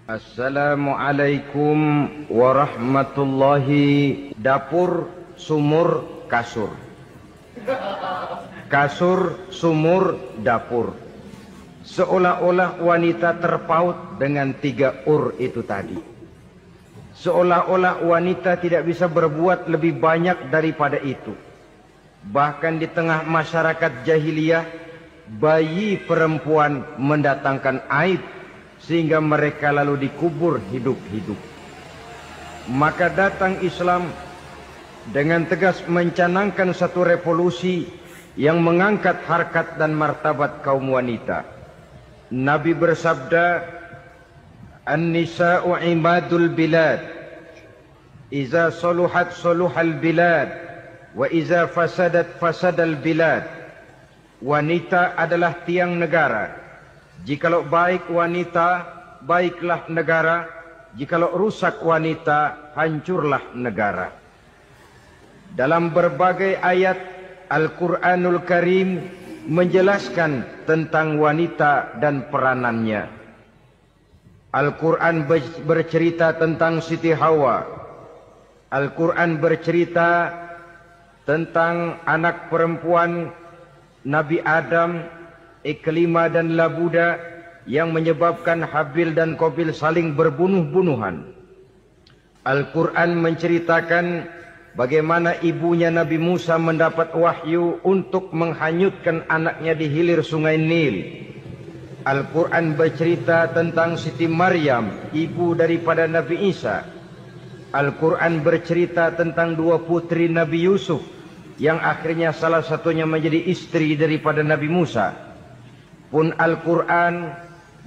Assalamualaikum warahmatullahi. Dapur, sumur, kasur. Kasur, sumur, dapur. Seolah-olah wanita terpaut dengan 3 itu tadi. Seolah-olah wanita tidak bisa berbuat lebih banyak daripada itu. Bahkan di tengah masyarakat jahiliyah, bayi perempuan mendatangkan aib sehingga mereka lalu dikubur hidup-hidup. Maka datang Islam dengan tegas mencanangkan satu revolusi yang mengangkat harkat dan martabat kaum wanita. Nabi bersabda, "An-nisa'u imadul bilad. Iza saluhat saluhal bilad, wa iza fasadat fasadal bilad." Wanita adalah tiang negara. Jikalau baik wanita, baiklah negara. Jikalau rusak wanita, hancurlah negara. Dalam berbagai ayat Al-Quranul Karim menjelaskan tentang wanita dan peranannya. Al-Quran bercerita tentang Siti Hawa. Al-Quran bercerita tentang anak perempuan Nabi Adam, Iklimah dan Labuda, yang menyebabkan Habil dan Qabil saling berbunuh-bunuhan. Al-Quran menceritakan bagaimana ibunya Nabi Musa mendapat wahyu untuk menghanyutkan anaknya di hilir sungai Nil. Al-Quran bercerita tentang Siti Maryam, ibu daripada Nabi Isa. Al-Quran bercerita tentang 2 putri Nabi Yusuf, yang akhirnya salah satunya menjadi istri daripada Nabi Musa. Pun Al-Quran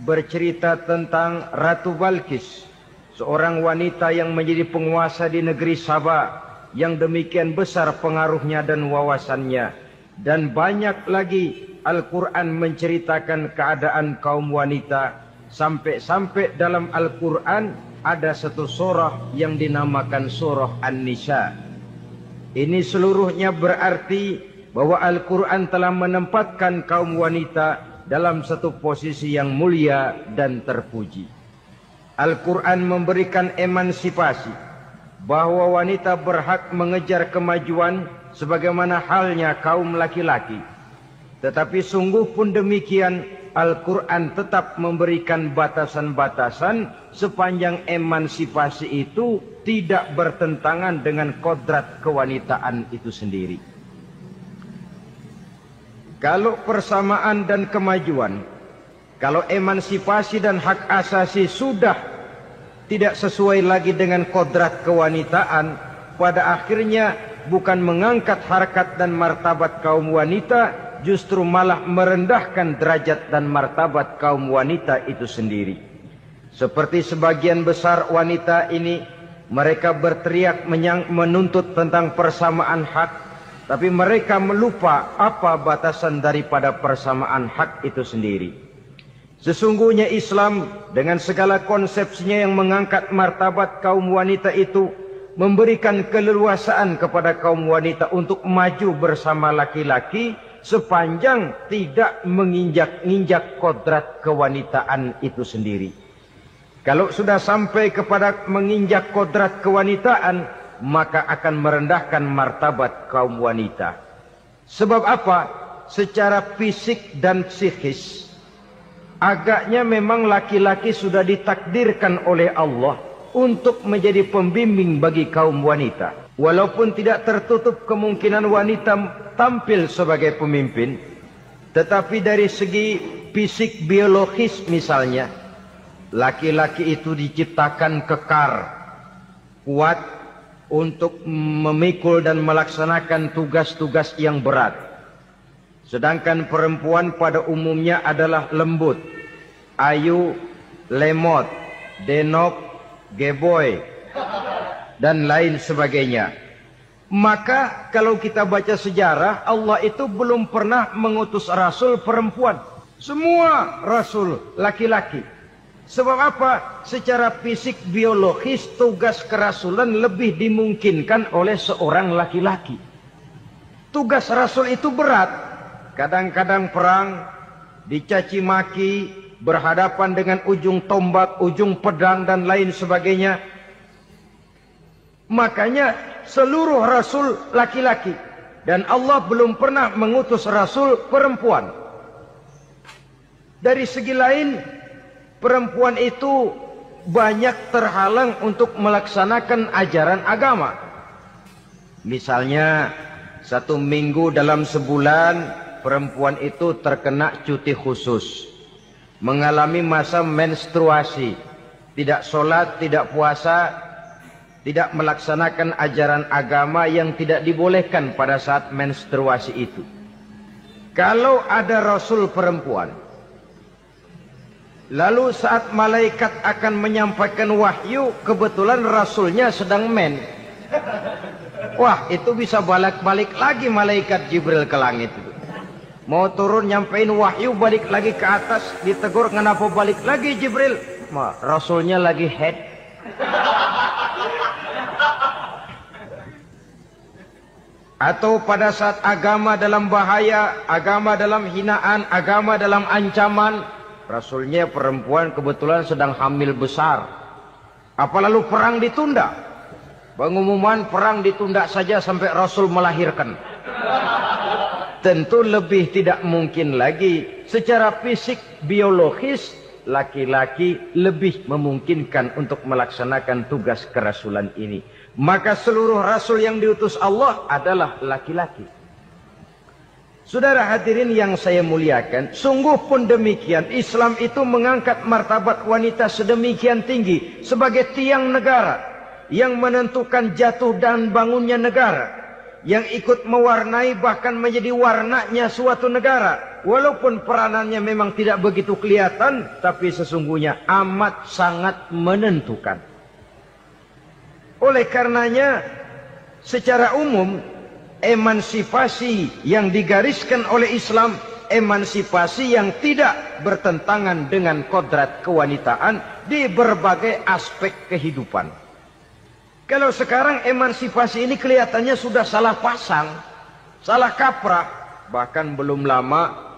bercerita tentang Ratu Balkis, seorang wanita yang menjadi penguasa di negeri Sabah, yang demikian besar pengaruhnya dan wawasannya. Dan banyak lagi Al-Quran menceritakan keadaan kaum wanita. Sampai-sampai dalam Al-Quran ada satu surah yang dinamakan surah An-Nisa. Ini seluruhnya berarti bahwa Al-Quran telah menempatkan kaum wanita dalam satu posisi yang mulia dan terpuji. Al-Quran memberikan emansipasi, bahwa wanita berhak mengejar kemajuan sebagaimana halnya kaum laki-laki. Tetapi sungguh pun demikian, Al-Quran tetap memberikan batasan-batasan sepanjang emansipasi itu tidak bertentangan dengan kodrat kewanitaan itu sendiri. Kalau persamaan dan kemajuan, kalau emansipasi dan hak asasi sudah tidak sesuai lagi dengan kodrat kewanitaan, pada akhirnya bukan mengangkat harkat dan martabat kaum wanita, justru malah merendahkan derajat dan martabat kaum wanita itu sendiri. Seperti sebagian besar wanita ini, mereka berteriak menuntut tentang persamaan hak, tapi mereka melupa apa batasan daripada persamaan hak itu sendiri. Sesungguhnya Islam dengan segala konsepsinya yang mengangkat martabat kaum wanita itu, memberikan keleluasaan kepada kaum wanita untuk maju bersama laki-laki sepanjang tidak menginjak-injak kodrat kewanitaan itu sendiri. Kalau sudah sampai kepada menginjak kodrat kewanitaan, maka akan merendahkan martabat kaum wanita. Sebab apa? Secara fisik dan psikis, agaknya memang laki-laki sudah ditakdirkan oleh Allah untuk menjadi pembimbing bagi kaum wanita. Walaupun tidak tertutup kemungkinan wanita tampil sebagai pemimpin, tetapi dari segi fisik biologis misalnya, laki-laki itu diciptakan kekar, kuat, untuk memikul dan melaksanakan tugas-tugas yang berat. Sedangkan perempuan pada umumnya adalah lembut, ayu, lemot, denok, geboy, dan lain sebagainya. Maka kalau kita baca sejarah, Allah itu belum pernah mengutus rasul perempuan. Semua rasul laki-laki. Sebab apa? Secara fisik biologis tugas kerasulan lebih dimungkinkan oleh seorang laki-laki. Tugas rasul itu berat. Kadang-kadang perang, dicaci maki, berhadapan dengan ujung tombak, ujung pedang dan lain sebagainya. Makanya seluruh rasul laki-laki, dan Allah belum pernah mengutus rasul perempuan. Dari segi lain, perempuan itu banyak terhalang untuk melaksanakan ajaran agama. Misalnya, 1 minggu dalam sebulan, perempuan itu terkena cuti khusus, mengalami masa menstruasi, tidak sholat, tidak puasa, tidak melaksanakan ajaran agama yang tidak dibolehkan pada saat menstruasi itu. Kalau ada rasul perempuan, lalu saat malaikat akan menyampaikan wahyu, kebetulan rasulnya sedang men, wah, itu bisa balik-balik lagi malaikat Jibril ke langit itu. Mau turun nyampein wahyu, balik lagi ke atas, ditegur, kenapa balik lagi Jibril? Rasulnya lagi head. Atau pada saat agama dalam bahaya, agama dalam hinaan, agama dalam ancaman, rasulnya perempuan kebetulan sedang hamil besar. Apa lalu perang ditunda? Pengumuman perang ditunda saja sampai rasul melahirkan. Tentu lebih tidak mungkin lagi. Secara fisik, biologis, laki-laki lebih memungkinkan untuk melaksanakan tugas kerasulan ini. Maka seluruh rasul yang diutus Allah adalah laki-laki. Saudara hadirin yang saya muliakan, sungguh pun demikian, Islam itu mengangkat martabat wanita sedemikian tinggi sebagai tiang negara yang menentukan jatuh dan bangunnya negara, yang ikut mewarnai bahkan menjadi warnanya suatu negara. Walaupun peranannya memang tidak begitu kelihatan, tapi sesungguhnya amat sangat menentukan. Oleh karenanya, secara umum, emansipasi yang digariskan oleh Islam, emansipasi yang tidak bertentangan dengan kodrat kewanitaan di berbagai aspek kehidupan. Kalau sekarang emansipasi ini kelihatannya sudah salah pasang, salah kaprah. Bahkan belum lama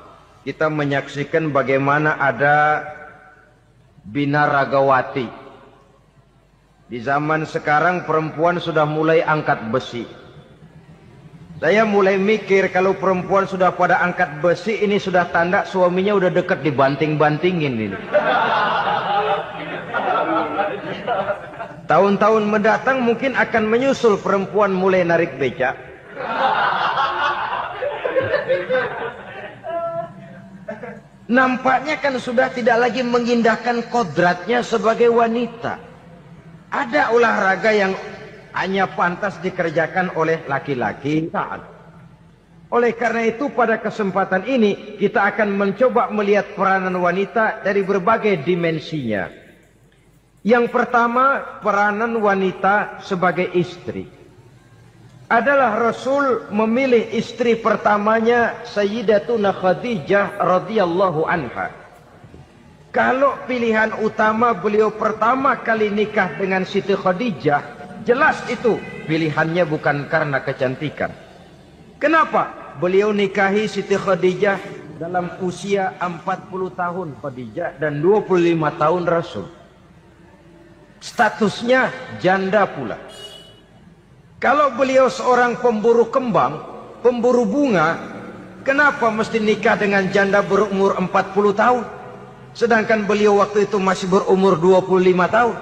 kita menyaksikan bagaimana ada binaragawati. Di zaman sekarang perempuan sudah mulai angkat besi. Saya mulai mikir kalau perempuan sudah pada angkat besi, ini sudah tanda suaminya udah dekat dibanting-bantingin ini. Tahun-tahun mendatang mungkin akan menyusul perempuan mulai narik becak. Nampaknya kan sudah tidak lagi mengindahkan kodratnya sebagai wanita. Ada olahraga yang hanya pantas dikerjakan oleh laki-laki. Oleh karena itu pada kesempatan ini kita akan mencoba melihat peranan wanita dari berbagai dimensinya. Yang pertama, peranan wanita sebagai istri. Adalah Rasul memilih istri pertamanya Sayyidatuna Khadijah radhiyallahu anha. Kalau pilihan utama beliau pertama kali nikah dengan Siti Khadijah, jelas itu pilihannya bukan karena kecantikan. Kenapa? Beliau nikahi Siti Khadijah dalam usia 40 tahun Khadijah dan 25 tahun Rasul. Statusnya janda pula. Kalau beliau seorang pemburu kembang, pemburu bunga, kenapa mesti nikah dengan janda berumur 40 tahun? Sedangkan beliau waktu itu masih berumur 25 tahun.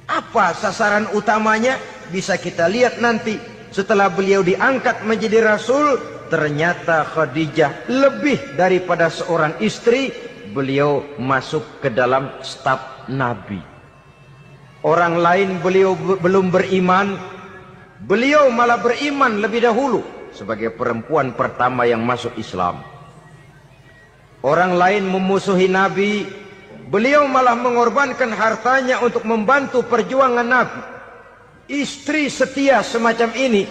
Apa sasaran utamanya? Bisa kita lihat nanti. Setelah beliau diangkat menjadi Rasul, ternyata Khadijah lebih daripada seorang istri. Beliau masuk ke dalam staf Nabi. Orang lain beliau belum beriman, beliau malah beriman lebih dahulu sebagai perempuan pertama yang masuk Islam. Orang lain memusuhi Nabi, beliau malah mengorbankan hartanya untuk membantu perjuangan Nabi. Istri setia semacam ini,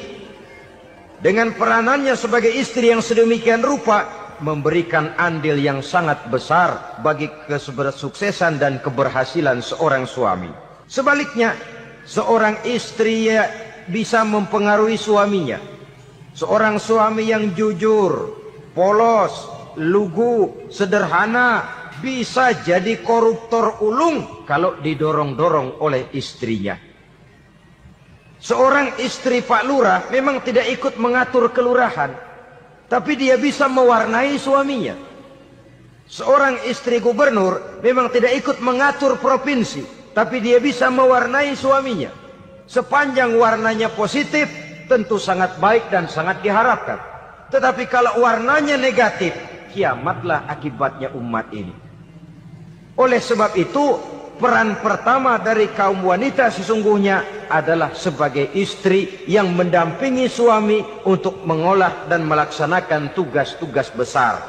dengan peranannya sebagai istri yang sedemikian rupa, memberikan andil yang sangat besar bagi kesuksesan dan keberhasilan seorang suami. Sebaliknya, seorang istri bisa mempengaruhi suaminya. Seorang suami yang jujur, polos, lugu, sederhana, bisa jadi koruptor ulung kalau didorong-dorong oleh istrinya. Seorang istri Pak Lurah memang tidak ikut mengatur kelurahan, tapi dia bisa mewarnai suaminya. Seorang istri gubernur memang tidak ikut mengatur provinsi, tapi dia bisa mewarnai suaminya. Sepanjang warnanya positif, tentu sangat baik dan sangat diharapkan. Tetapi kalau warnanya negatif, kiamatlah akibatnya umat ini. Oleh sebab itu, peran pertama dari kaum wanita sesungguhnya adalah sebagai istri yang mendampingi suami untuk mengolah dan melaksanakan tugas-tugas besar.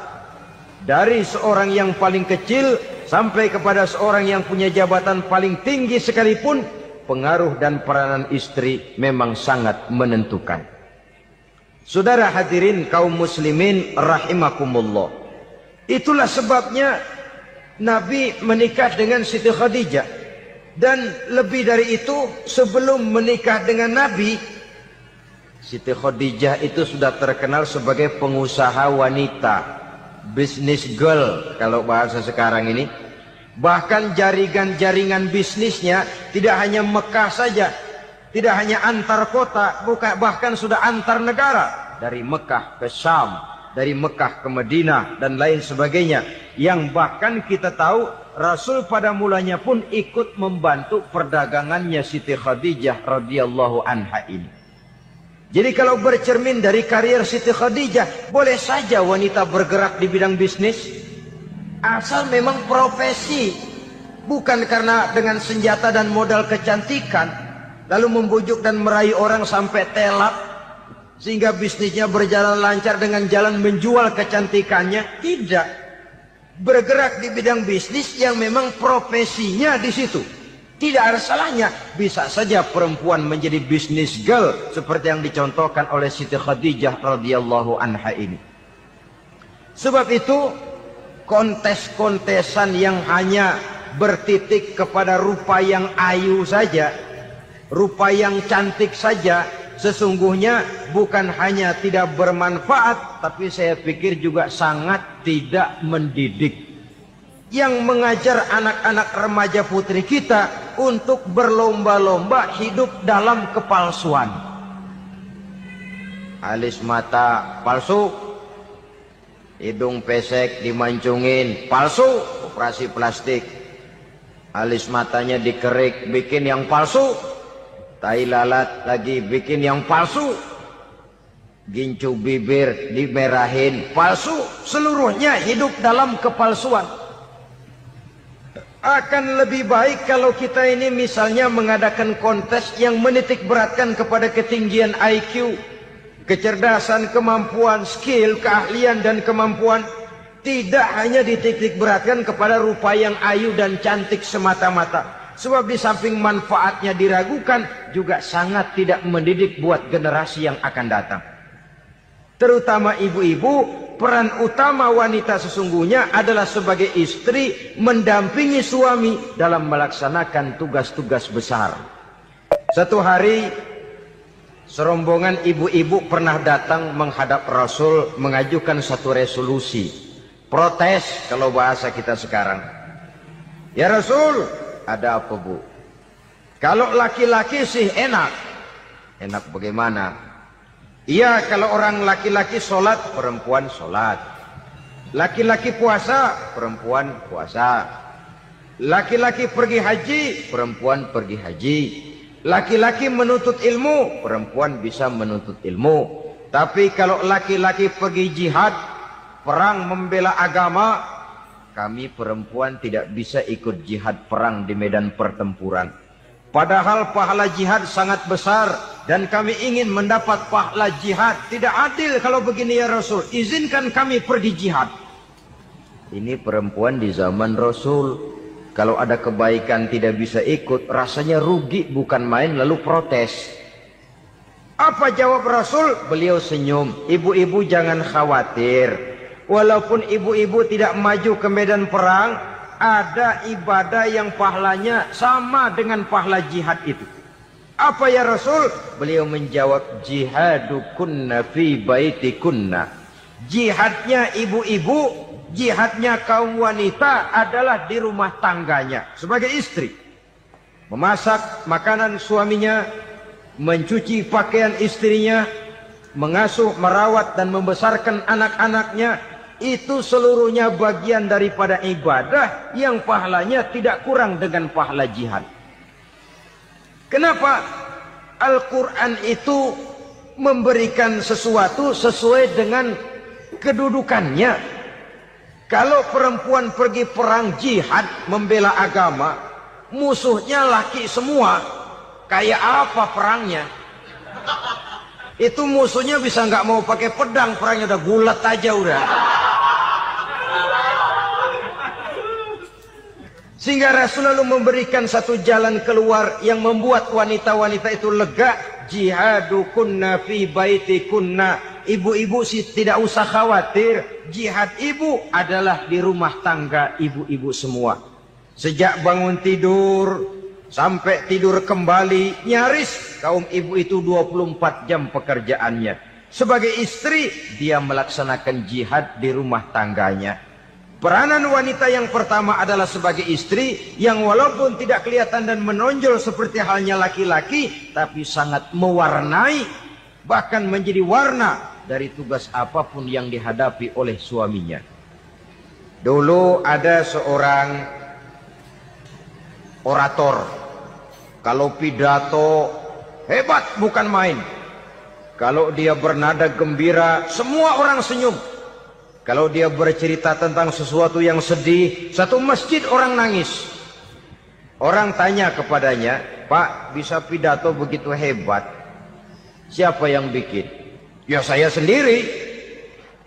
Dari seorang yang paling kecil sampai kepada seorang yang punya jabatan paling tinggi sekalipun, pengaruh dan peranan istri memang sangat menentukan. Saudara hadirin kaum muslimin rahimakumullah. Itulah sebabnya Nabi menikah dengan Siti Khadijah. Dan lebih dari itu, sebelum menikah dengan Nabi, Siti Khadijah itu sudah terkenal sebagai pengusaha wanita, business girl kalau bahasa sekarang ini. Bahkan jaringan-jaringan bisnisnya tidak hanya Mekah saja, tidak hanya antar kota, bahkan sudah antar negara. Dari Mekah ke Syam, dari Mekah ke Madinah, dan lain sebagainya. Yang bahkan kita tahu Rasul pada mulanya pun ikut membantu perdagangannya Siti Khadijah radhiyallahu anha ini. Jadi kalau bercermin dari karier Siti Khadijah, boleh saja wanita bergerak di bidang bisnis, asal memang profesi, bukan karena dengan senjata dan modal kecantikan lalu membujuk dan meraih orang sampai telak sehingga bisnisnya berjalan lancar dengan jalan menjual kecantikannya. Tidak, bergerak di bidang bisnis yang memang profesinya di situ. Tidak ada salahnya. Bisa saja perempuan menjadi business girl seperti yang dicontohkan oleh Siti Khadijah radhiyallahu anha ini. Sebab itu, kontes-kontesan yang hanya bertitik kepada rupa yang ayu saja, rupa yang cantik saja, sesungguhnya bukan hanya tidak bermanfaat, tapi saya pikir juga sangat tidak mendidik. Yang mengajar anak-anak remaja putri kita untuk berlomba-lomba hidup dalam kepalsuan. Alis mata palsu, hidung pesek dimancungin, palsu, operasi plastik. Alis matanya dikerik, bikin yang palsu. Tai lalat lagi bikin yang palsu. Gincu bibir dimerahin, palsu. Seluruhnya hidup dalam kepalsuan. Akan lebih baik kalau kita ini misalnya mengadakan kontes yang menitik beratkan kepada ketinggian IQ, kecerdasan, kemampuan, skill, keahlian dan kemampuan. Tidak hanya dititik beratkan kepada rupa yang ayu dan cantik semata-mata. Sebab di samping manfaatnya diragukan, juga sangat tidak mendidik buat generasi yang akan datang. Terutama ibu-ibu, peran utama wanita sesungguhnya adalah sebagai istri mendampingi suami dalam melaksanakan tugas-tugas besar. Satu hari, serombongan ibu-ibu pernah datang menghadap Rasul mengajukan satu resolusi. Protes kalau bahasa kita sekarang. Ya Rasul, ada apa bu? Kalau laki-laki sih enak. Enak bagaimana? Iya, kalau orang laki-laki sholat, perempuan sholat. Laki-laki puasa, perempuan puasa. Laki-laki pergi haji, perempuan pergi haji. Laki-laki menuntut ilmu, perempuan bisa menuntut ilmu. Tapi kalau laki-laki pergi jihad, perang membela agama, kami perempuan tidak bisa ikut jihad perang di medan pertempuran. Padahal pahala jihad sangat besar dan kami ingin mendapat pahala jihad. Tidak adil kalau begini ya Rasul. Izinkan kami pergi jihad. Ini perempuan di zaman Rasul. Kalau ada kebaikan tidak bisa ikut, rasanya rugi bukan main, lalu protes. Apa jawab Rasul? Beliau senyum. Ibu-ibu jangan khawatir. Walaupun ibu-ibu tidak maju ke medan perang, ada ibadah yang pahalanya sama dengan pahala jihad itu. Apa ya Rasul? Beliau menjawab, jihadukunna fi baitikunna. Jihadnya ibu-ibu, jihadnya kaum wanita adalah di rumah tangganya sebagai istri. Memasak makanan suaminya, mencuci pakaian istrinya, mengasuh, merawat dan membesarkan anak-anaknya, itu seluruhnya bagian daripada ibadah yang pahalanya tidak kurang dengan pahala jihad. Kenapa? Al-Quran itu memberikan sesuatu sesuai dengan kedudukannya. Kalau perempuan pergi perang jihad membela agama, musuhnya laki semua, kayak apa perangnya? Itu musuhnya bisa nggak mau pakai pedang, perangnya udah gulat aja udah. Sehingga Rasul lalu memberikan satu jalan keluar yang membuat wanita-wanita itu lega. Jihadukunna fi baitikunna. Ibu-ibu sih tidak usah khawatir. Jihad ibu adalah di rumah tangga ibu-ibu semua. Sejak bangun tidur sampai tidur kembali, nyaris kaum ibu itu 24 jam pekerjaannya. Sebagai istri, dia melaksanakan jihad di rumah tangganya. Peranan wanita yang pertama adalah sebagai istri yang walaupun tidak kelihatan dan menonjol seperti halnya laki-laki, tapi sangat mewarnai, bahkan menjadi warna dari tugas apapun yang dihadapi oleh suaminya. Dulu ada seorang orator, kalau pidato hebat bukan main. Kalau dia bernada gembira, semua orang senyum. Kalau dia bercerita tentang sesuatu yang sedih, satu masjid orang nangis. Orang tanya kepadanya, "Pak, bisa pidato begitu hebat, siapa yang bikin?" "Ya saya sendiri."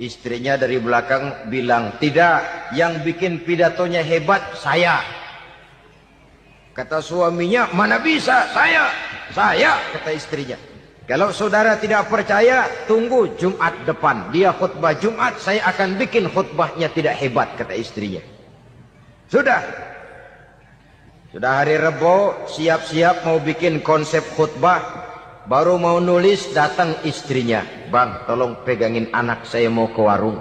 Istrinya dari belakang bilang, "Tidak, yang bikin pidatonya hebat saya." Kata suaminya, "Mana bisa, saya." "Saya," kata istrinya. "Kalau saudara tidak percaya, tunggu Jumat depan. Dia khutbah Jumat, saya akan bikin khutbahnya tidak hebat," kata istrinya. Sudah hari Rebo, siap-siap mau bikin konsep khutbah. Baru mau nulis, datang istrinya. "Bang, tolong pegangin anak, saya mau ke warung."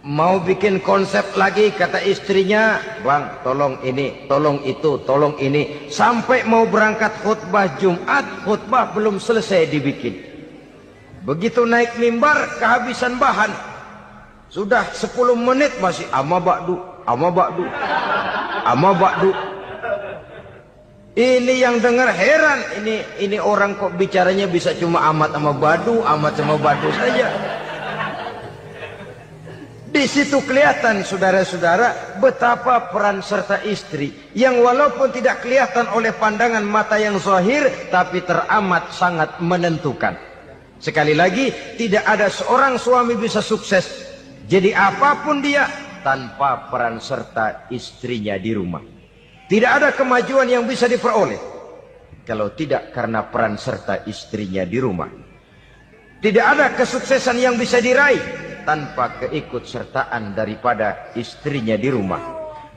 Mau bikin konsep lagi, kata istrinya, "Bang, tolong ini, tolong itu, tolong ini." Sampai mau berangkat khutbah Jumat, khutbah belum selesai dibikin. Begitu naik mimbar, kehabisan bahan. Sudah 10 menit masih ama ba'du, ama ba'du, ama ba'du. Ini yang dengar heran, ini orang kok bicaranya bisa cuma amat sama badu, amat sama badu saja. Di situ kelihatan saudara-saudara betapa peran serta istri yang walaupun tidak kelihatan oleh pandangan mata yang zahir, tapi teramat sangat menentukan. Sekali lagi, tidak ada seorang suami bisa sukses jadi apapun dia tanpa peran serta istrinya di rumah. Tidak ada kemajuan yang bisa diperoleh kalau tidak karena peran serta istrinya di rumah. Tidak ada kesuksesan yang bisa diraih tanpa keikutsertaan daripada istrinya di rumah.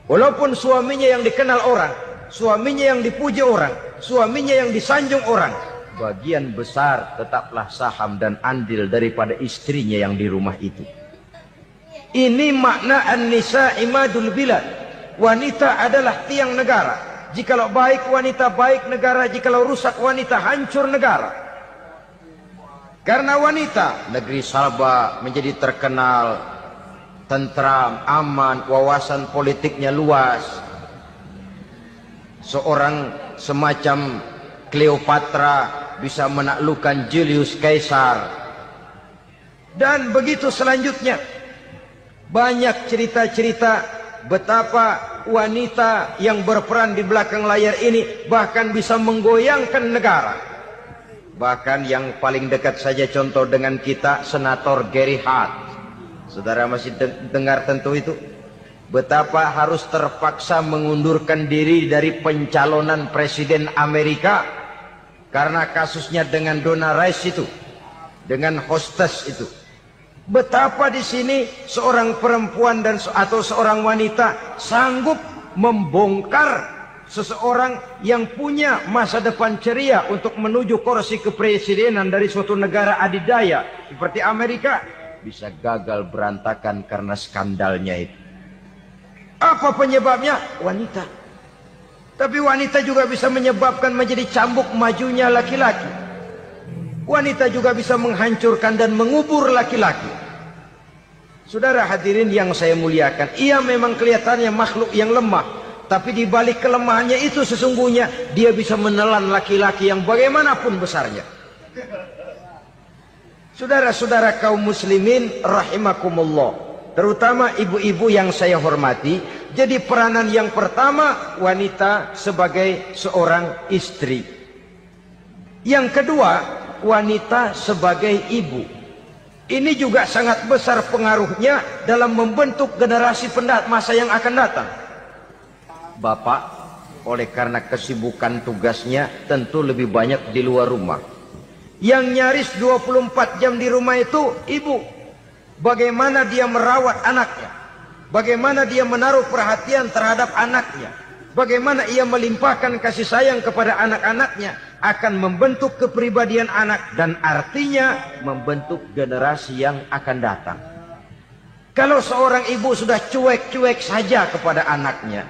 Walaupun suaminya yang dikenal orang, suaminya yang dipuji orang, suaminya yang disanjung orang, bagian besar tetaplah saham dan andil daripada istrinya yang di rumah itu. Ini makna an-nisa imadul bilad. Wanita adalah tiang negara. Jikalau baik wanita, baik negara. Jikalau rusak wanita, hancur negara. Karena wanita, negeri Sabah menjadi terkenal, tentram, aman, wawasan politiknya luas. Seorang semacam Cleopatra bisa menaklukkan Julius Caesar. Dan begitu selanjutnya. Banyak cerita-cerita betapa wanita yang berperan di belakang layar ini bahkan bisa menggoyangkan negara. Bahkan yang paling dekat saja contoh dengan kita, Senator Gary Hart. Saudara masih dengar tentu itu. Betapa harus terpaksa mengundurkan diri dari pencalonan presiden Amerika karena kasusnya dengan Donna Rice itu, dengan hostess itu. Betapa di sini seorang perempuan atau seorang wanita sanggup membongkar seseorang yang punya masa depan ceria untuk menuju kursi kepresidenan dari suatu negara adidaya seperti Amerika bisa gagal berantakan karena skandalnya itu. Apa penyebabnya? Wanita. Tapi wanita juga bisa menyebabkan menjadi cambuk majunya laki-laki. Wanita juga bisa menghancurkan dan mengubur laki-laki. Saudara hadirin yang saya muliakan, ia memang kelihatannya makhluk yang lemah, tapi di balik kelemahannya itu sesungguhnya dia bisa menelan laki-laki yang bagaimanapun besarnya. Saudara-saudara kaum muslimin rahimakumullah, terutama ibu-ibu yang saya hormati, jadi peranan yang pertama wanita sebagai seorang istri. Yang kedua, wanita sebagai ibu. Ini juga sangat besar pengaruhnya dalam membentuk generasi masa yang akan datang. Bapak, oleh karena kesibukan tugasnya tentu lebih banyak di luar rumah. Yang nyaris 24 jam di rumah itu ibu. Bagaimana dia merawat anaknya, bagaimana dia menaruh perhatian terhadap anaknya, bagaimana ia melimpahkan kasih sayang kepada anak-anaknya, akan membentuk kepribadian anak dan artinya membentuk generasi yang akan datang. Kalau seorang ibu sudah cuek-cuek saja kepada anaknya,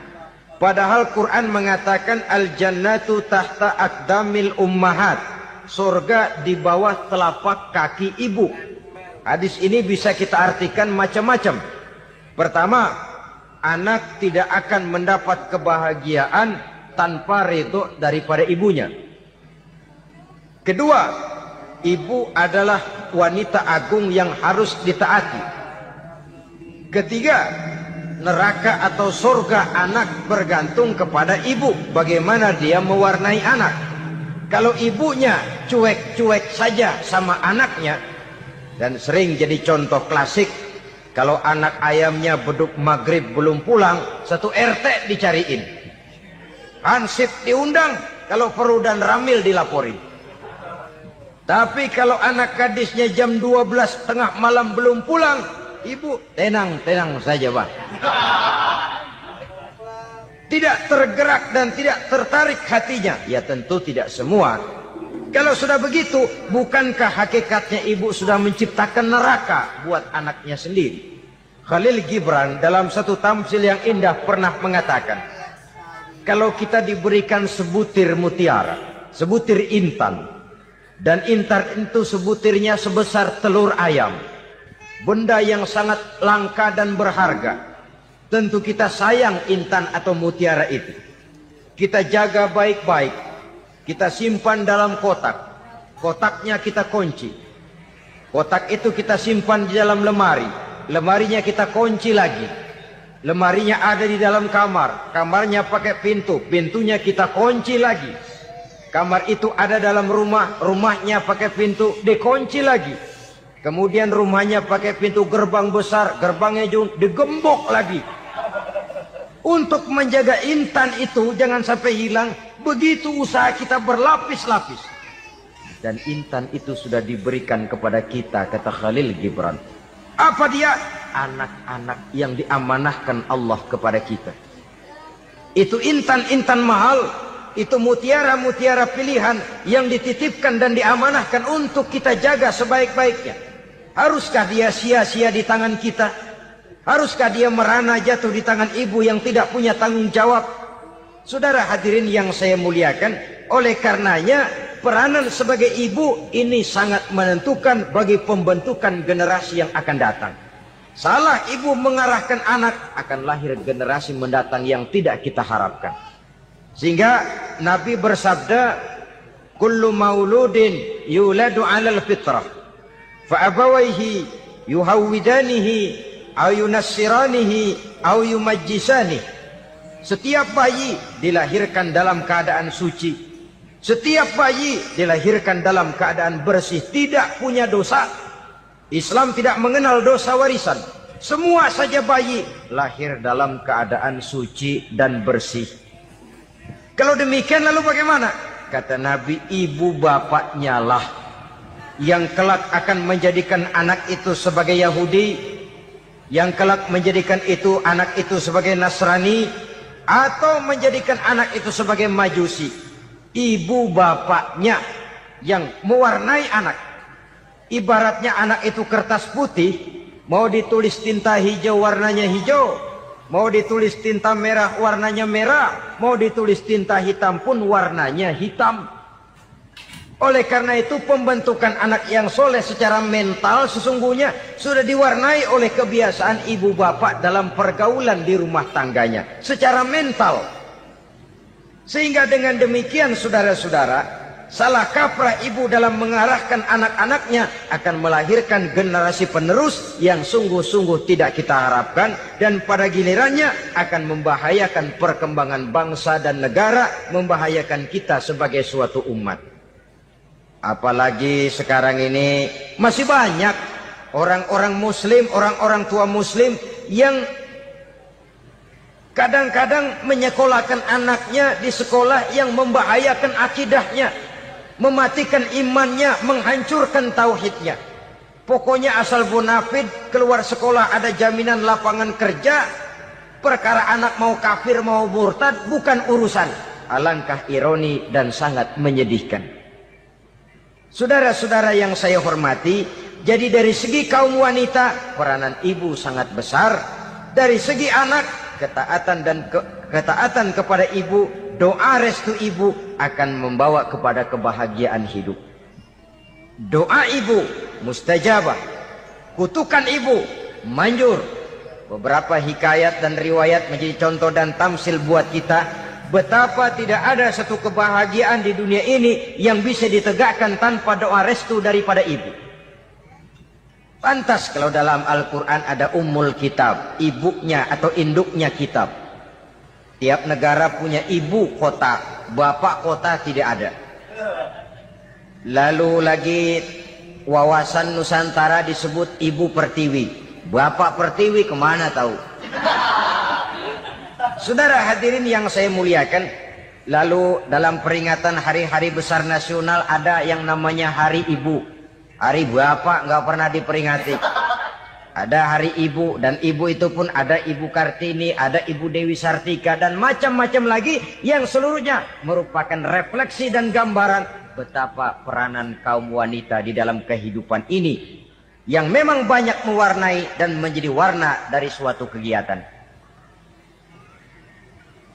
padahal Quran mengatakan al-jannatu tahta aqdamil ummahat, surga di bawah telapak kaki ibu. Hadis ini bisa kita artikan macam-macam. Pertama, anak tidak akan mendapat kebahagiaan tanpa ridho daripada ibunya. Kedua, ibu adalah wanita agung yang harus ditaati. Ketiga, neraka atau surga anak bergantung kepada ibu. Bagaimana dia mewarnai anak. Kalau ibunya cuek-cuek saja sama anaknya, dan sering jadi contoh klasik, kalau anak ayamnya beduk maghrib belum pulang, satu RT dicariin, hansip diundang, kalau perlu dan ramil dilaporin. Tapi kalau anak gadisnya jam 12 tengah malam belum pulang, ibu tenang saja Pak. Tidak tergerak dan tidak tertarik hatinya. Ya tentu tidak semua. Kalau sudah begitu, bukankah hakikatnya ibu sudah menciptakan neraka buat anaknya sendiri? Khalil Gibran dalam satu tamsil yang indah pernah mengatakan, kalau kita diberikan sebutir mutiara, sebutir intan, dan intan itu sebutirnya sebesar telur ayam, benda yang sangat langka dan berharga, tentu kita sayang intan atau mutiara itu. Kita jaga baik-baik, kita simpan dalam kotak, kotaknya kita kunci, kotak itu kita simpan di dalam lemari, lemarinya kita kunci lagi, lemarinya ada di dalam kamar, kamarnya pakai pintu, pintunya kita kunci lagi. Kamar itu ada dalam rumah, rumahnya pakai pintu, dikunci lagi. Kemudian rumahnya pakai pintu gerbang besar, gerbangnya juga digembok lagi. Untuk menjaga intan itu jangan sampai hilang, begitu usaha kita berlapis-lapis. Dan intan itu sudah diberikan kepada kita, kata Khalil Gibran. Apa dia? Anak-anak yang diamanahkan Allah kepada kita. Itu intan-intan mahal. Itu mutiara-mutiara pilihan yang dititipkan dan diamanahkan untuk kita jaga sebaik-baiknya. Haruskah dia sia-sia di tangan kita? Haruskah dia merana jatuh di tangan ibu yang tidak punya tanggung jawab? Saudara hadirin yang saya muliakan, oleh karenanya peranan sebagai ibu ini sangat menentukan bagi pembentukan generasi yang akan datang. Salah ibu mengarahkan anak, akan lahir generasi mendatang yang tidak kita harapkan. Sehingga Nabi bersabda, kullu mauludin yuladu 'alal fitrah fa abawayhi yuhawwidanihi aw yunassiranihi aw yumajjisanihi. Setiap bayi dilahirkan dalam keadaan suci, setiap bayi dilahirkan dalam keadaan bersih, tidak punya dosa. Islam tidak mengenal dosa warisan. Semua saja bayi lahir dalam keadaan suci dan bersih. Kalau demikian lalu bagaimana? Kata Nabi, ibu bapaknya lah yang kelak akan menjadikan anak itu sebagai Yahudi, yang kelak menjadikan itu anak itu sebagai Nasrani, atau menjadikan anak itu sebagai majusi. Ibu bapaknya yang mewarnai anak. Ibaratnya anak itu kertas putih, mau ditulis tinta hijau warnanya hijau, mau ditulis tinta merah warnanya merah, mau ditulis tinta hitam pun warnanya hitam. Oleh karena itu pembentukan anak yang soleh secara mental sesungguhnya sudah diwarnai oleh kebiasaan ibu bapak dalam pergaulan di rumah tangganya secara mental. Sehingga dengan demikian saudara-saudara, salah kaprah ibu dalam mengarahkan anak-anaknya akan melahirkan generasi penerus yang sungguh-sungguh tidak kita harapkan, dan pada gilirannya akan membahayakan perkembangan bangsa dan negara, membahayakan kita sebagai suatu umat. Apalagi sekarang ini masih banyak orang-orang muslim, orang-orang tua muslim yang kadang-kadang menyekolahkan anaknya di sekolah yang membahayakan akidahnya, mematikan imannya, menghancurkan tauhidnya. Pokoknya asal bonafid keluar sekolah ada jaminan lapangan kerja, perkara anak mau kafir mau murtad bukan urusan. Alangkah ironi dan sangat menyedihkan. Saudara-saudara yang saya hormati, jadi dari segi kaum wanita peranan ibu sangat besar. Dari segi anak, ketaatan kepada ibu, doa restu ibu akan membawa kepada kebahagiaan hidup. Doa ibu mustajabah, kutukan ibu manjur. Beberapa hikayat dan riwayat menjadi contoh dan tamsil buat kita betapa tidak ada satu kebahagiaan di dunia ini yang bisa ditegakkan tanpa doa restu daripada ibu. Pantas kalau dalam Al-Quran ada ummul kitab, ibunya atau induknya kitab. Tiap negara punya ibu kota, bapak kota tidak ada. Lalu lagi wawasan Nusantara disebut ibu pertiwi, bapak pertiwi kemana tahu. Saudara hadirin yang saya muliakan, lalu dalam peringatan hari-hari besar nasional ada yang namanya Hari Ibu. Hari bapak nggak pernah diperingati. Ada Hari Ibu, dan ibu itu pun ada Ibu Kartini, ada Ibu Dewi Sartika, dan macam-macam lagi yang seluruhnya merupakan refleksi dan gambaran betapa peranan kaum wanita di dalam kehidupan ini yang memang banyak mewarnai dan menjadi warna dari suatu kegiatan.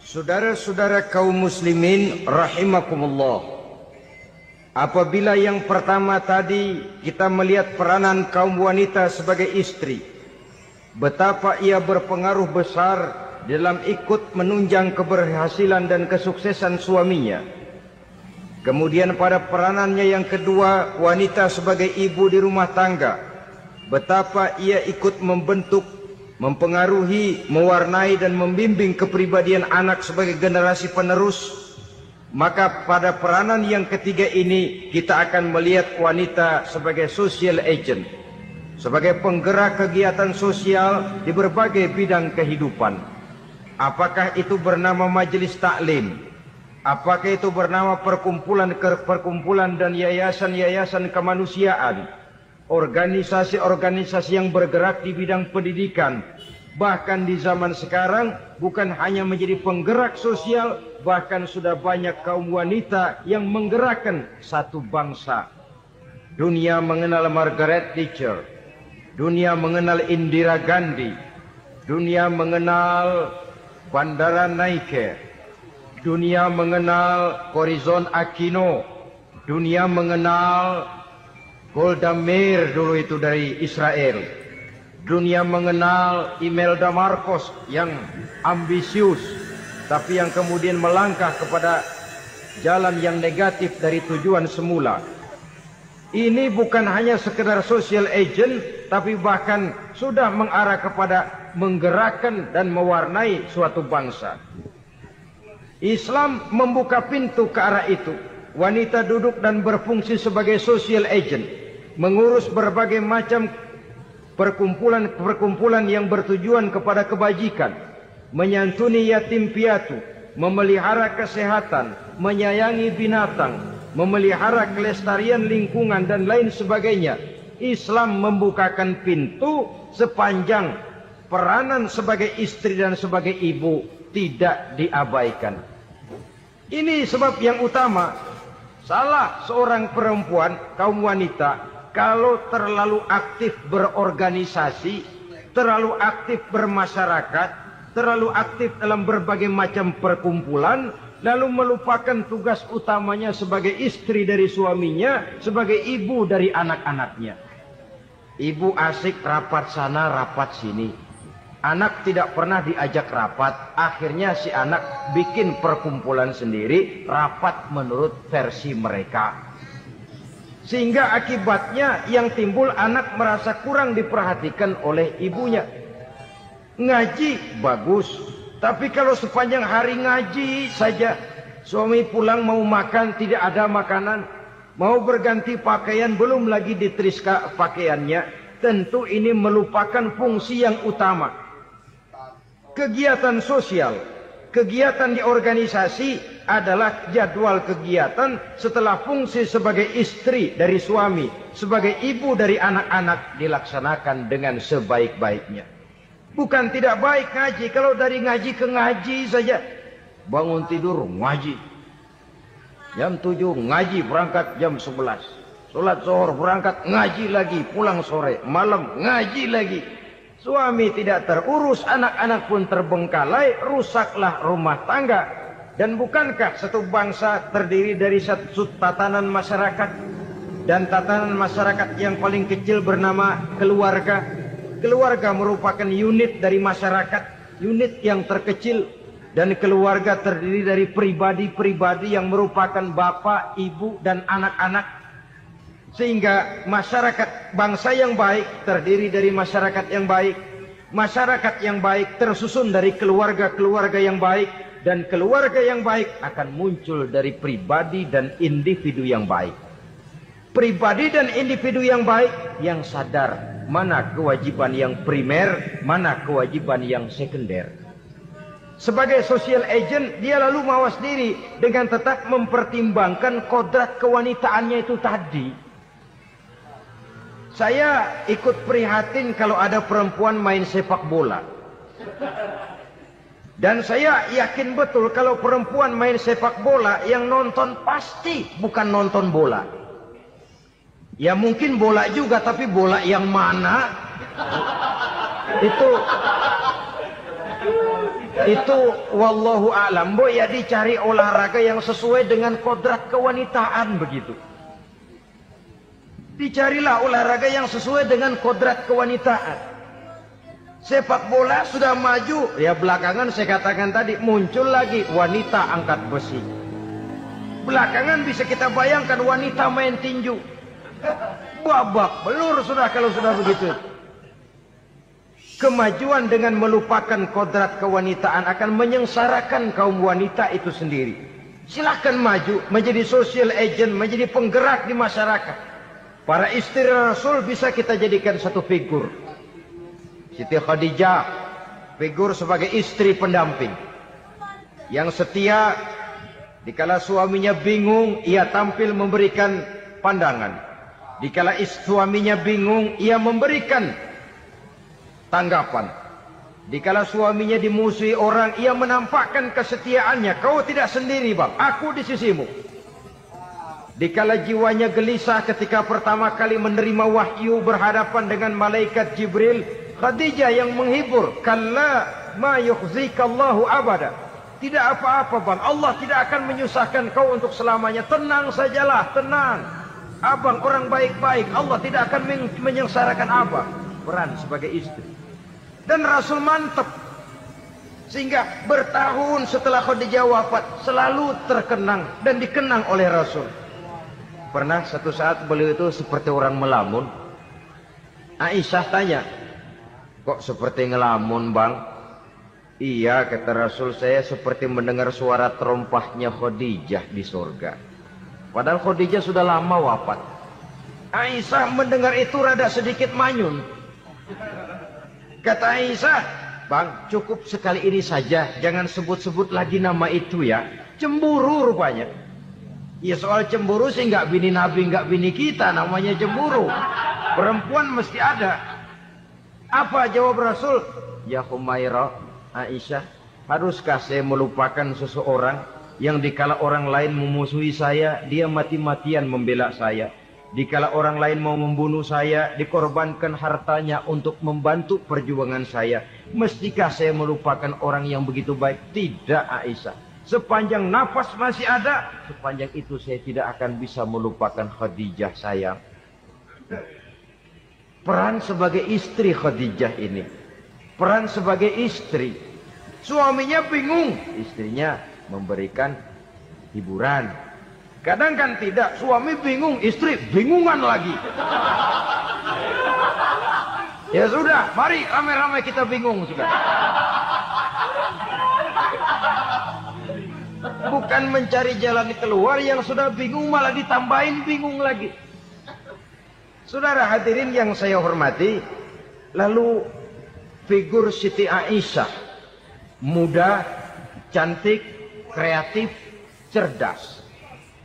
Saudara-saudara kaum muslimin rahimakumullah, apabila yang pertama tadi kita melihat peranan kaum wanita sebagai istri, betapa ia berpengaruh besar dalam ikut menunjang keberhasilan dan kesuksesan suaminya. Kemudian pada peranannya yang kedua, wanita sebagai ibu di rumah tangga, betapa ia ikut membentuk, mempengaruhi, mewarnai dan membimbing kepribadian anak sebagai generasi penerus. Maka pada peranan yang ketiga ini kita akan melihat wanita sebagai social agent, sebagai penggerak kegiatan sosial di berbagai bidang kehidupan. Apakah itu bernama majelis taklim, apakah itu bernama perkumpulan dan yayasan-yayasan kemanusiaan, organisasi-organisasi yang bergerak di bidang pendidikan, bahkan di zaman sekarang bukan hanya menjadi penggerak sosial, bahkan sudah banyak kaum wanita yang menggerakkan satu bangsa. Dunia mengenal Margaret Thatcher, dunia mengenal Indira Gandhi, dunia mengenal Bandaranaike, dunia mengenal Corazon Aquino, dunia mengenal Golda Meir dulu itu dari Israel. Dunia mengenal Imelda Marcos yang ambisius, tapi yang kemudian melangkah kepada jalan yang negatif dari tujuan semula. Ini bukan hanya sekedar social agent, tapi bahkan sudah mengarah kepada menggerakkan dan mewarnai suatu bangsa. Islam membuka pintu ke arah itu. Wanita duduk dan berfungsi sebagai social agent, mengurus berbagai macam perkumpulan yang bertujuan kepada kebajikan, menyantuni yatim piatu, memelihara kesehatan, menyayangi binatang, memelihara kelestarian lingkungan dan lain sebagainya. Islam membukakan pintu sepanjang peranan sebagai istri dan sebagai ibu tidak diabaikan. Ini sebab yang utama. Salah seorang perempuan, kaum wanita, kalau terlalu aktif berorganisasi, terlalu aktif bermasyarakat, terlalu aktif dalam berbagai macam perkumpulan, lalu melupakan tugas utamanya sebagai istri dari suaminya, sebagai ibu dari anak-anaknya. Ibu asik rapat sana, rapat sini. Anak tidak pernah diajak rapat, akhirnya si anak bikin perkumpulan sendiri, rapat menurut versi mereka. Sehingga akibatnya yang timbul anak merasa kurang diperhatikan oleh ibunya. Ngaji bagus, tapi kalau sepanjang hari ngaji saja, suami pulang mau makan tidak ada makanan, mau berganti pakaian belum lagi diteriska pakaiannya, tentu ini melupakan fungsi yang utama. Kegiatan sosial, kegiatan di organisasi adalah jadwal kegiatan setelah fungsi sebagai istri dari suami, sebagai ibu dari anak-anak dilaksanakan dengan sebaik-baiknya. Bukan tidak baik ngaji, kalau dari ngaji ke ngaji saja. Bangun tidur ngaji. Jam 7 ngaji, berangkat jam 11. Sholat zuhur berangkat ngaji lagi, pulang sore, malam ngaji lagi. Suami tidak terurus, anak-anak pun terbengkalai, rusaklah rumah tangga. Dan bukankah satu bangsa terdiri dari satu tatanan masyarakat, dan tatanan masyarakat yang paling kecil bernama keluarga. Keluarga merupakan unit dari masyarakat, unit yang terkecil, dan keluarga terdiri dari pribadi-pribadi yang merupakan bapak, ibu, dan anak-anak. Sehingga masyarakat bangsa yang baik terdiri dari masyarakat yang baik. Masyarakat yang baik tersusun dari keluarga-keluarga yang baik. Dan keluarga yang baik akan muncul dari pribadi dan individu yang baik. Pribadi dan individu yang baik yang sadar mana kewajiban yang primer, mana kewajiban yang sekunder. Sebagai social agent, dia lalu mawas diri dengan tetap mempertimbangkan kodrat kewanitaannya itu tadi. Saya ikut prihatin kalau ada perempuan main sepak bola. Dan saya yakin betul kalau perempuan main sepak bola, yang nonton pasti bukan nonton bola. Ya mungkin bola juga, tapi bola yang mana? Itu wallahu a'lam. Ya dicari olahraga yang sesuai dengan kodrat kewanitaan begitu. Dicarilah olahraga yang sesuai dengan kodrat kewanitaan. Sepak bola sudah maju, ya belakangan saya katakan tadi muncul lagi wanita angkat besi. Belakangan bisa kita bayangkan wanita main tinju. Babak belur sudah kalau sudah begitu. Kemajuan dengan melupakan kodrat kewanitaan akan menyengsarakan kaum wanita itu sendiri. Silahkan maju menjadi social agent, menjadi penggerak di masyarakat. Para istri Rasul bisa kita jadikan satu figur. Siti Khadijah, figur sebagai istri pendamping. Yang setia, dikala suaminya bingung, ia tampil memberikan pandangan. Dikala suaminya bingung, ia memberikan tanggapan. Dikala suaminya dimusuhi orang, ia menampakkan kesetiaannya. Kau tidak sendiri bang, aku di sisimu. Dikala jiwanya gelisah ketika pertama kali menerima wahyu berhadapan dengan malaikat Jibril, Khadijah yang menghibur. Kalla ma yukhzikallahu abada. Tidak apa-apa bang, Allah tidak akan menyusahkan kau untuk selamanya. Tenang sajalah, tenang. Abang orang baik-baik, Allah tidak akan menyengsarakan abang. Peran sebagai istri. Dan Rasul mantap. Sehingga bertahun setelah Khadijah wafat, selalu terkenang dan dikenang oleh Rasul. Pernah satu saat beliau itu seperti orang melamun. Aisyah tanya, kok seperti ngelamun bang? Iya kata Rasul, saya seperti mendengar suara terompahnya Khadijah di surga. Padahal Khadijah sudah lama wafat. Aisyah mendengar itu rada sedikit manyun. Kata Aisyah, bang cukup sekali ini saja, jangan sebut-sebut lagi nama itu ya. Cemburu rupanya. Ya soal cemburu sih nggak bini Nabi, nggak bini kita, namanya cemburu. Perempuan mesti ada. Apa jawab Rasul? Ya Humairah, Aisyah, Haruskah saya melupakan seseorang yang dikala orang lain memusuhi saya, dia mati-matian membela saya. Dikala orang lain mau membunuh saya, dikorbankan hartanya untuk membantu perjuangan saya. Mestikah saya melupakan orang yang begitu baik? Tidak, Aisyah. Sepanjang nafas masih ada, sepanjang itu saya tidak akan bisa melupakan Khadijah sayang. Peran sebagai istri Khadijah ini, peran sebagai istri. Suaminya bingung, istrinya memberikan hiburan. Kadang kan tidak, suami bingung, istri bingungan lagi. Ya sudah, mari ramai-ramai kita bingung sudah. Bukan mencari jalan keluar, yang sudah bingung malah ditambahin bingung lagi. Saudara hadirin yang saya hormati, lalu figur Siti Aisyah, muda, cantik, kreatif, cerdas.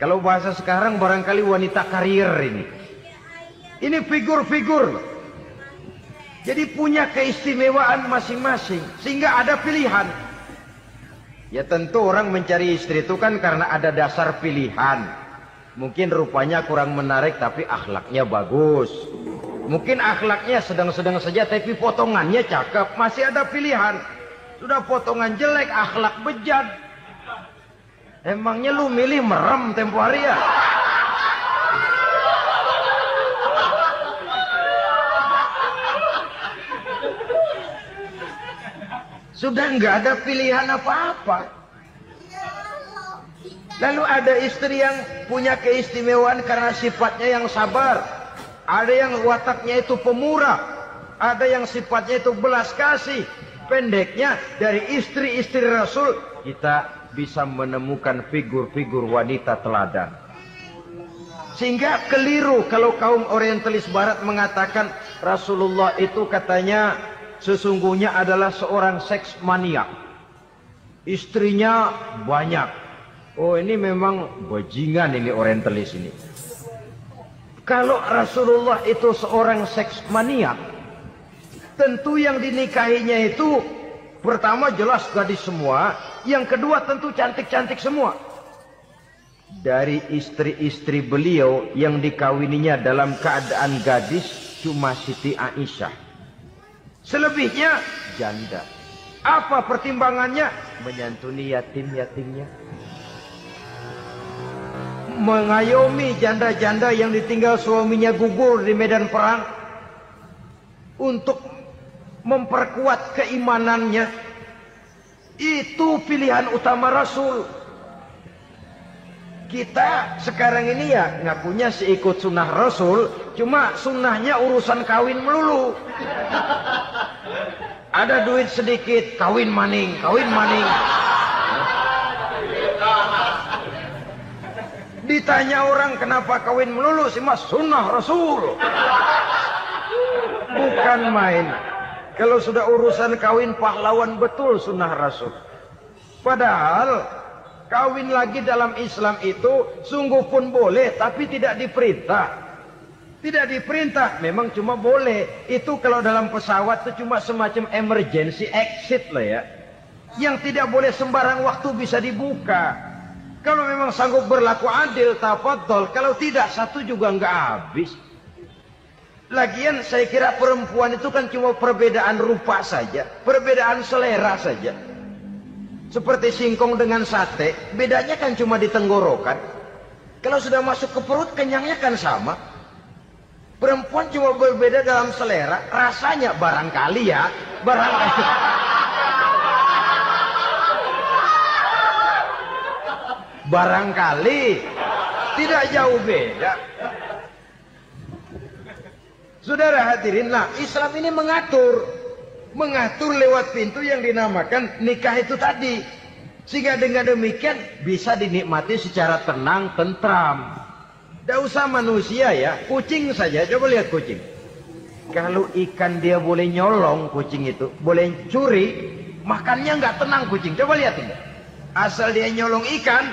Kalau bahasa sekarang barangkali wanita karier ini. Ini figur-figur. Jadi punya keistimewaan masing-masing. Sehingga ada pilihan. Ya tentu orang mencari istri itu kan karena ada dasar pilihan. Mungkin rupanya kurang menarik tapi akhlaknya bagus. Mungkin akhlaknya sedang-sedang saja tapi potongannya cakep. Masih ada pilihan. Sudah potongan jelek, akhlak bejat. Emangnya lu milih merem tempo hari ya? Sudah nggak ada pilihan apa-apa. Lalu ada istri yang punya keistimewaan karena sifatnya yang sabar. Ada yang wataknya itu pemurah. Ada yang sifatnya itu belas kasih. Pendeknya dari istri-istri Rasul kita bisa menemukan figur-figur wanita teladan. Sehingga keliru kalau kaum orientalis barat mengatakan Rasulullah itu katanya sesungguhnya adalah seorang seks maniak. Istrinya banyak. Oh ini memang bajingan ini orientalis ini. Kalau Rasulullah itu seorang seks maniak, tentu yang dinikahinya itu pertama jelas gadis semua. Yang kedua tentu cantik-cantik semua. Dari istri-istri beliau yang dikawininya dalam keadaan gadis cuma Siti Aisyah. Selebihnya janda. Apa pertimbangannya? Menyantuni yatim-yatimnya. Mengayomi janda-janda yang ditinggal suaminya gugur di medan perang. Untuk memperkuat keimanannya. Itu pilihan utama Rasul. Kita sekarang ini ya ngakunya seikut sunnah Rasul, cuma sunnahnya urusan kawin melulu. Ada duit sedikit, kawin maning, kawin maning. Ditanya orang kenapa kawin melulu, sih mas sunnah Rasul. Bukan main. Kalau sudah urusan kawin pahlawan betul sunnah Rasul. Padahal kawin lagi dalam Islam itu sungguh pun boleh tapi tidak diperintah. Tidak diperintah, memang cuma boleh. Itu kalau dalam pesawat itu cuma semacam emergency exit lah ya. Yang tidak boleh sembarang waktu bisa dibuka. Kalau memang sanggup berlaku adil, tafadhol. Kalau tidak, satu juga nggak habis. Lagian saya kira perempuan itu kan cuma perbedaan rupa saja, perbedaan selera saja. Seperti singkong dengan sate, bedanya kan cuma di tenggorokan. Kalau sudah masuk ke perut, kenyangnya kan sama. Perempuan cuma berbeda dalam selera, rasanya barangkali ya, barangkali. Barangkali tidak jauh beda. Saudara hadirin, nah Islam ini mengatur lewat pintu yang dinamakan nikah itu tadi. Sehingga dengan demikian bisa dinikmati secara tenang, tentram. Tidak usah manusia ya, kucing saja. Coba lihat kucing. Kalau ikan dia boleh nyolong kucing itu, boleh curi, makannya nggak tenang kucing. Coba lihat ini. Asal dia nyolong ikan,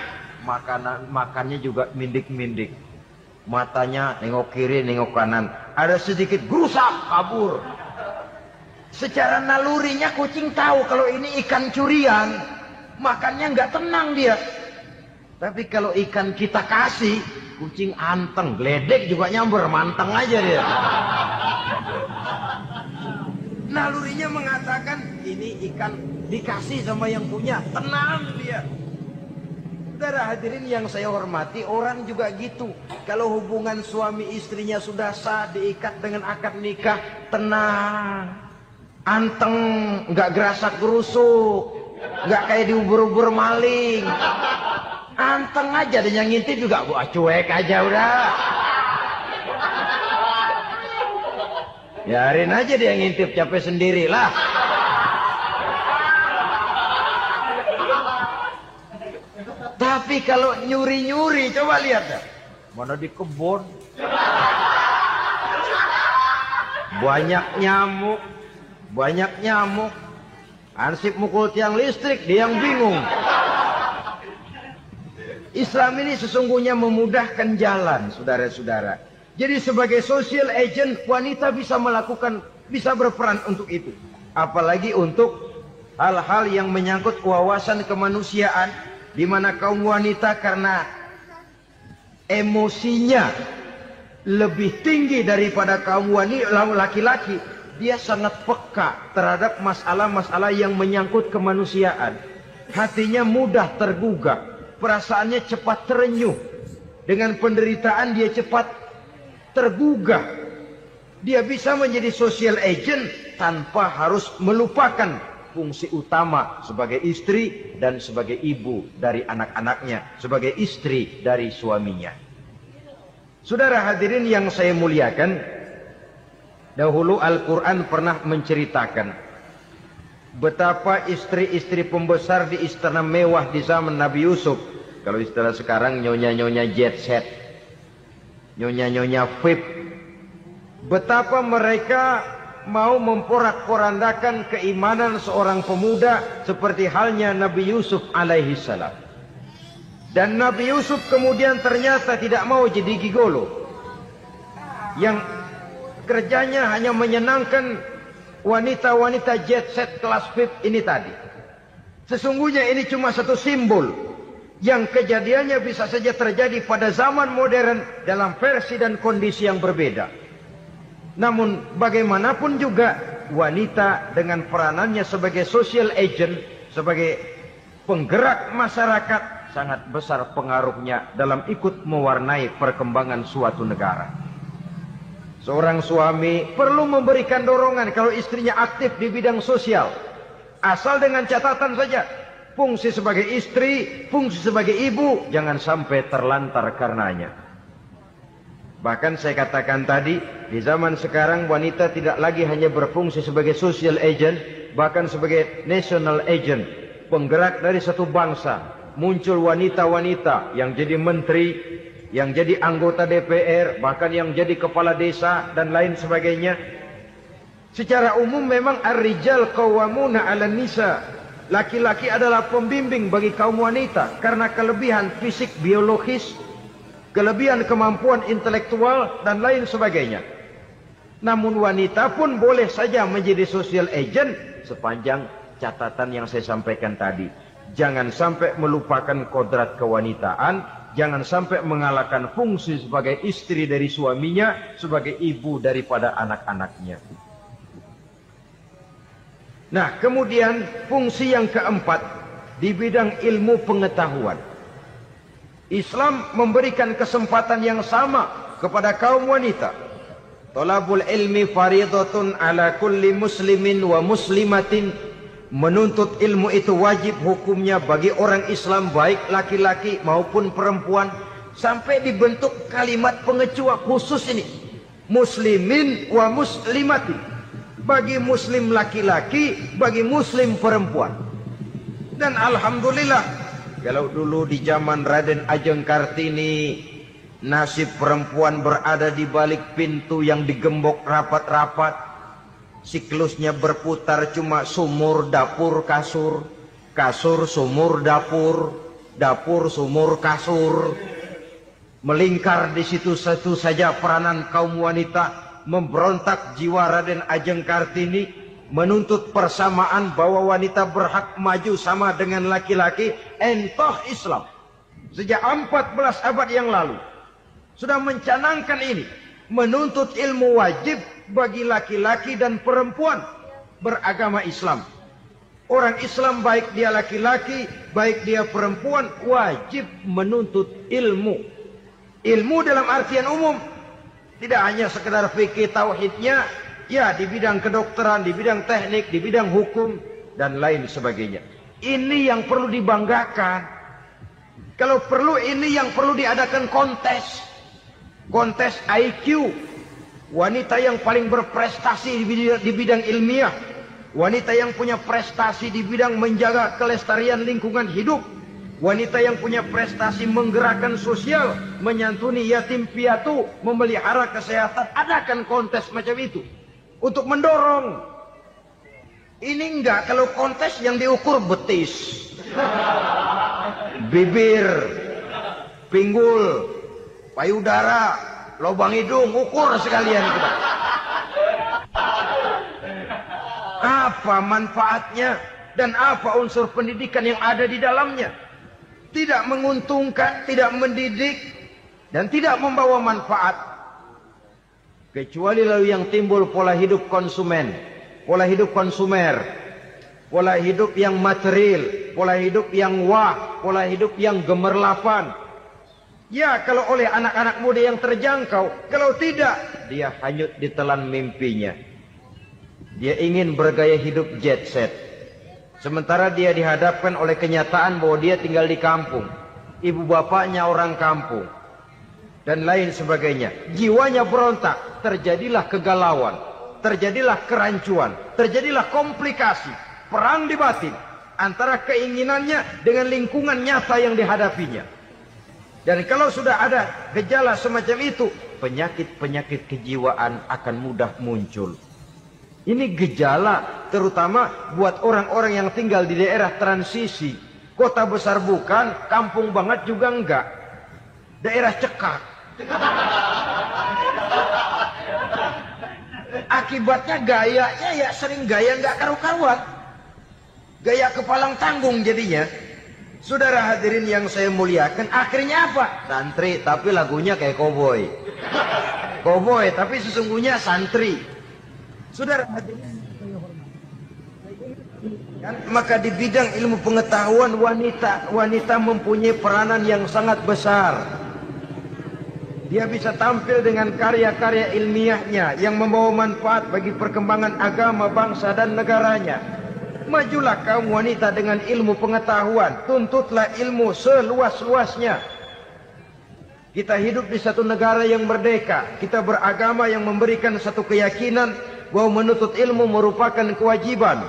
makannya juga mindik-mindik. Matanya nengok kiri, nengok kanan. Ada sedikit gerusak, kabur. Secara nalurinya kucing tahu kalau ini ikan curian, makannya nggak tenang dia. Tapi kalau ikan kita kasih, kucing anteng, geledek juga nyamber, manteng aja dia. Nalurinya mengatakan ini ikan dikasih sama yang punya, tenang dia. Saudara hadirin yang saya hormati, orang juga gitu. Kalau hubungan suami istrinya sudah sah, diikat dengan akad nikah, tenang, anteng, nggak gerasak gerusuk, nggak kayak diubur-ubur maling, anteng aja. Dan yang ngintip juga cuek aja udah. Biarin aja dia ngintip, capek sendirilah. Tapi kalau nyuri-nyuri, coba lihat dah. Mana di kebun. Banyak nyamuk. Banyak nyamuk. Ansip mukul tiang listrik, dia yang bingung. Islam ini sesungguhnya memudahkan jalan, saudara-saudara. Jadi sebagai social agent, wanita bisa melakukan, bisa berperan untuk itu. Apalagi untuk hal-hal yang menyangkut wawasan kemanusiaan, di mana kaum wanita karena emosinya lebih tinggi daripada kaum laki-laki, dia sangat peka terhadap masalah-masalah yang menyangkut kemanusiaan. Hatinya mudah tergugah, perasaannya cepat terenyuh. Dengan penderitaan dia cepat tergugah. Dia bisa menjadi social agent tanpa harus melupakan fungsi utama sebagai istri dan sebagai ibu dari anak-anaknya, sebagai istri dari suaminya. Saudara hadirin yang saya muliakan, dahulu Al-Quran pernah menceritakan betapa istri-istri pembesar di istana mewah di zaman Nabi Yusuf, kalau istilah sekarang nyonya-nyonya jet set, nyonya-nyonya VIP, betapa mereka mau memporak-porandakan keimanan seorang pemuda seperti halnya Nabi Yusuf alaihi salam. Dan Nabi Yusuf kemudian ternyata tidak mau jadi gigolo yang kerjanya hanya menyenangkan wanita-wanita jet set kelas VIP ini tadi. Sesungguhnya ini cuma satu simbol yang kejadiannya bisa saja terjadi pada zaman modern dalam versi dan kondisi yang berbeda. Namun bagaimanapun juga wanita dengan peranannya sebagai social agent, sebagai penggerak masyarakat, sangat besar pengaruhnya dalam ikut mewarnai perkembangan suatu negara. Seorang suami perlu memberikan dorongan kalau istrinya aktif di bidang sosial. Asal dengan catatan saja, fungsi sebagai istri, fungsi sebagai ibu, jangan sampai terlantar karenanya. Bahkan saya katakan tadi, di zaman sekarang wanita tidak lagi hanya berfungsi sebagai social agent, bahkan sebagai national agent, penggerak dari satu bangsa. Muncul wanita-wanita yang jadi menteri, yang jadi anggota DPR, bahkan yang jadi kepala desa dan lain sebagainya. Secara umum memang ar-rijal qawwamuna 'alan nisa. Laki-laki adalah pembimbing bagi kaum wanita karena kelebihan fisik biologis, kelebihan kemampuan intelektual dan lain sebagainya. Namun wanita pun boleh saja menjadi social agent sepanjang catatan yang saya sampaikan tadi. Jangan sampai melupakan kodrat kewanitaan, jangan sampai mengalahkan fungsi sebagai istri dari suaminya, sebagai ibu daripada anak-anaknya. Nah, kemudian fungsi yang keempat di bidang ilmu pengetahuan. Islam memberikan kesempatan yang sama kepada kaum wanita. Thalabul ilmi faridatun ala kulli muslimin wa muslimatin. Menuntut ilmu itu wajib hukumnya bagi orang Islam, baik laki-laki maupun perempuan. Sampai dibentuk kalimat pengecua khusus ini, muslimin wa muslimatin. Bagi muslim laki-laki, bagi muslim perempuan. Dan alhamdulillah, kalau dulu di zaman Raden Ajeng Kartini, nasib perempuan berada di balik pintu yang digembok rapat-rapat, siklusnya berputar cuma sumur, dapur, kasur, kasur, sumur, dapur, dapur, sumur, kasur. Melingkar di situ satu saja peranan kaum wanita. Memberontak jiwa Raden Ajeng Kartini, menuntut persamaan bahwa wanita berhak maju sama dengan laki-laki, entah Islam sejak 14 abad yang lalu sudah mencanangkan ini, menuntut ilmu wajib bagi laki-laki dan perempuan beragama Islam. Orang Islam baik dia laki-laki, baik dia perempuan, wajib menuntut ilmu. Ilmu dalam artian umum, tidak hanya sekedar fikih tauhidnya, ya di bidang kedokteran, di bidang teknik, di bidang hukum dan lain sebagainya. Ini yang perlu dibanggakan. Kalau perlu, ini yang perlu diadakan kontes. Kontes IQ. Wanita yang paling berprestasi di bidang ilmiah. Wanita yang punya prestasi di bidang menjaga kelestarian lingkungan hidup. Wanita yang punya prestasi menggerakkan sosial, menyantuni yatim piatu, memelihara kesehatan. Adakan kontes macam itu untuk mendorong. Ini enggak, kalau kontes yang diukur betis, bibir, pinggul, payudara, lubang hidung, ukur sekalian kita. Apa manfaatnya dan apa unsur pendidikan yang ada di dalamnya? Tidak menguntungkan, tidak mendidik, dan tidak membawa manfaat. Kecuali lalu yang timbul pola hidup konsumen, pola hidup konsumer, pola hidup yang material, pola hidup yang pola hidup yang gemerlapan. Ya, kalau oleh anak-anak muda yang terjangkau, kalau tidak, dia hanyut ditelan mimpinya. Dia ingin bergaya hidup jet set. Sementara dia dihadapkan oleh kenyataan bahwa dia tinggal di kampung. Ibu bapaknya orang kampung. Dan lain sebagainya. Jiwanya berontak. Terjadilah kegalauan. Terjadilah kerancuan. Terjadilah komplikasi. Perang di batin. Antara keinginannya dengan lingkungan nyata yang dihadapinya. Dan kalau sudah ada gejala semacam itu, penyakit-penyakit kejiwaan akan mudah muncul. Ini gejala terutama buat orang-orang yang tinggal di daerah transisi. Kota besar bukan, kampung banget juga enggak. Daerah cekak. Akibatnya gayanya ya sering gaya enggak karu-karuan. Gaya kepalang tanggung jadinya. Saudara hadirin yang saya muliakan, akhirnya apa? Santri, tapi lagunya kayak koboi. Koboi, tapi sesungguhnya santri. Saudara hadirin, maka di bidang ilmu pengetahuan wanita mempunyai peranan yang sangat besar. Dia bisa tampil dengan karya-karya ilmiahnya yang membawa manfaat bagi perkembangan agama, bangsa dan negaranya. Majulah kaum wanita dengan ilmu pengetahuan. Tuntutlah ilmu seluas-luasnya. Kita hidup di satu negara yang merdeka. Kita beragama yang memberikan satu keyakinan bahwa menuntut ilmu merupakan kewajiban.